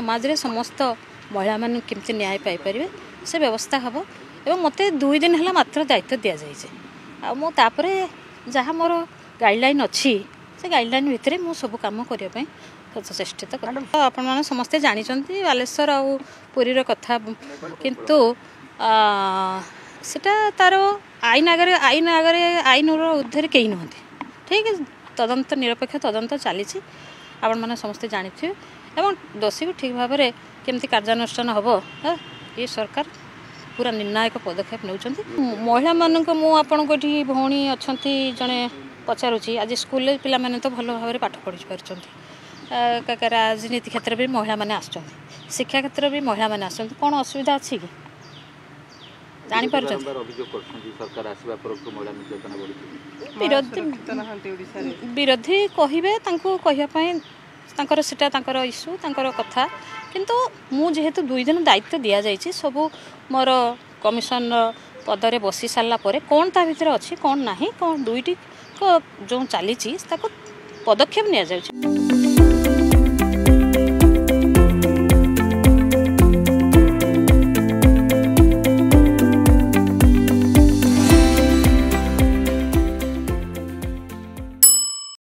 समाज रे समस्त महिला मान केमती न्याय पाई परिबे से व्यवस्था हबो एवं मते 2 दिन हला मात्र दायित्व दिया जाइछे आ मो तापरे जहाँ मोर गाइडलाइन अच्छी से गाइडलाइन भितर मु सब काम करने चेष्टित आपण मैंने समस्ते जानी बालेश्वर आ पुरीर कथा किंतु सेटा तार आईन आगे आईन ऊर्धे कहीं नुहति ठीक है तदंत निरपेक्ष तदंत चली आपण मैंने समस्ते जानी एवं दोषी को ठीक भाव में केमती कार्यानुष्ठान हम ये सरकार पूरा निर्णायक पदक्षेप नौकरी महिला मानक मुझे भौणी अच्छा जड़े पचारुची आज स्कूल पिला माने तो भल भाव पाठ पढ़ी पार्टी राजनीति क्षेत्र में महिला माने आसुच्चंती शिक्षा क्षेत्र भी महिला माने आसुच्चंती कौन असुविधा अच्छी कि जानी विरोधी कहे कहवाई सीटा इश्यू कथा किंतु मुझेतु 2 दिन दायित्व दि जाइए सब मोर कमिशन पदरे बसी सारा पर कौन ता भीतर अच्छी कौन ना कौन दुईटी जो चली पदक्षेप नि